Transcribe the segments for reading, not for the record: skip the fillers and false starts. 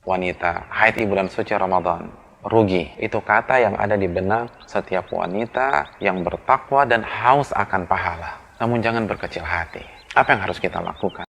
wanita haid di bulan suci Ramadan. Rugi. Itu kata yang ada di benak setiap wanita yang bertakwa dan haus akan pahala. Namun jangan berkecil hati. Apa yang harus kita lakukan?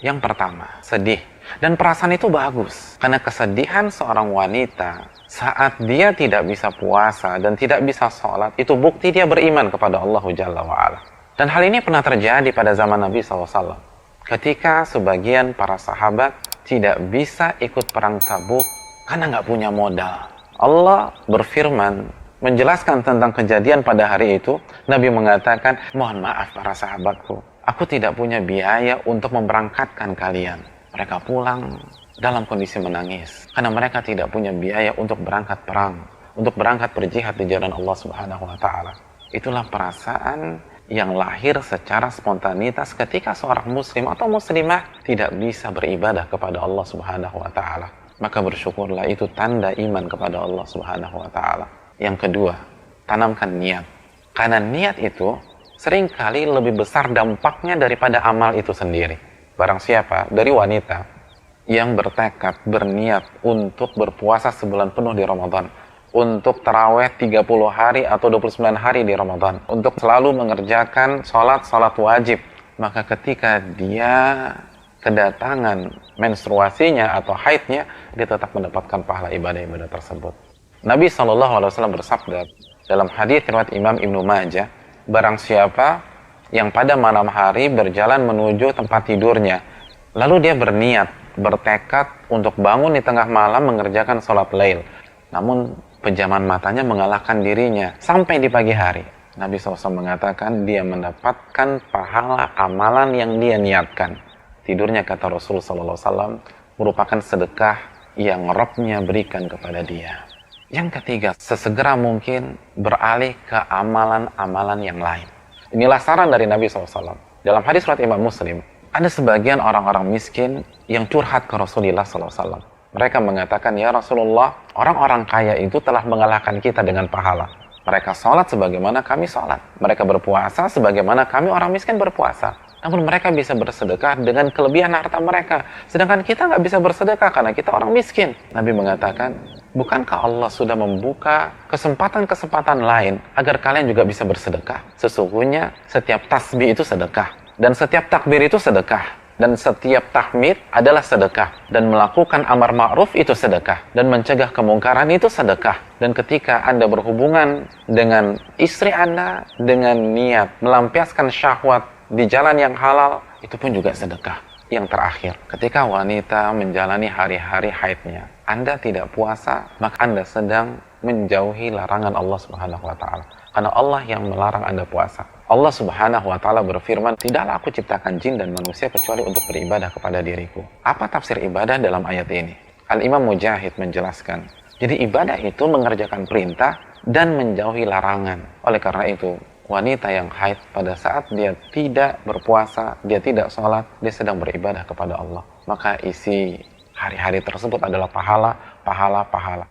Yang pertama, sedih. Dan perasaan itu bagus. Karena kesedihan seorang wanita saat dia tidak bisa puasa dan tidak bisa sholat, itu bukti dia beriman kepada Allah Jalla wa'ala. Dan hal ini pernah terjadi pada zaman Nabi SAW. Ketika sebagian para sahabat tidak bisa ikut perang Tabuk karena nggak punya modal. Allah berfirman menjelaskan tentang kejadian pada hari itu. Nabi mengatakan, mohon maaf para sahabatku, aku tidak punya biaya untuk memberangkatkan kalian. Mereka pulang dalam kondisi menangis karena mereka tidak punya biaya untuk berangkat perang, untuk berangkat berjihad di jalan Allah Subhanahu wa taala. Itulah perasaan yang lahir secara spontanitas ketika seorang muslim atau muslimah tidak bisa beribadah kepada Allah Subhanahu wa taala. Maka bersyukurlah, itu tanda iman kepada Allah Subhanahu wa taala. Yang kedua, tanamkan niat. Karena niat itu seringkali lebih besar dampaknya daripada amal itu sendiri. Barang siapa dari wanita yang bertekad, berniat untuk berpuasa sebulan penuh di Ramadan, untuk taraweh 30 hari atau 29 hari di Ramadan, untuk selalu mengerjakan sholat wajib, maka ketika dia kedatangan menstruasinya atau haidnya, dia tetap mendapatkan pahala ibadah-ibadah tersebut. Nabi SAW bersabda dalam hadis riwayat Imam Ibnu Majah, barang siapa yang pada malam hari berjalan menuju tempat tidurnya, lalu dia berniat, bertekad untuk bangun di tengah malam mengerjakan sholat lail, namun pejaman matanya mengalahkan dirinya sampai di pagi hari, Nabi SAW mengatakan dia mendapatkan pahala amalan yang dia niatkan. Tidurnya, kata Rasulullah SAW, merupakan sedekah yang Rabbnya berikan kepada dia. Yang ketiga, sesegera mungkin beralih ke amalan-amalan yang lain. Inilah saran dari Nabi SAW. Dalam hadis riwayat Imam Muslim, ada sebagian orang-orang miskin yang curhat ke Rasulullah SAW. Mereka mengatakan, ya Rasulullah, orang-orang kaya itu telah mengalahkan kita dengan pahala. Mereka sholat sebagaimana kami sholat. Mereka berpuasa sebagaimana kami orang miskin berpuasa. Namun mereka bisa bersedekah dengan kelebihan harta mereka. Sedangkan kita nggak bisa bersedekah karena kita orang miskin. Nabi mengatakan, bukankah Allah sudah membuka kesempatan-kesempatan lain agar kalian juga bisa bersedekah? Sesungguhnya setiap tasbih itu sedekah. Dan setiap takbir itu sedekah. Dan setiap tahmid adalah sedekah. Dan melakukan amar ma'ruf itu sedekah. Dan mencegah kemungkaran itu sedekah. Dan ketika Anda berhubungan dengan istri Anda dengan niat melampiaskan syahwat di jalan yang halal, itu pun juga sedekah. Yang terakhir, ketika wanita menjalani hari-hari haidnya, Anda tidak puasa, maka Anda sedang menjauhi larangan Allah Subhanahu wa taala. Karena Allah yang melarang Anda puasa. Allah Subhanahu wa taala berfirman, tidaklah aku ciptakan jin dan manusia kecuali untuk beribadah kepada diriku. Apa tafsir ibadah dalam ayat ini? Al-Imam Mujahid menjelaskan, jadi ibadah itu mengerjakan perintah dan menjauhi larangan. Oleh karena itu, wanita yang haid pada saat dia tidak berpuasa, dia tidak sholat, dia sedang beribadah kepada Allah. Maka isi hari-hari tersebut adalah pahala, pahala, pahala.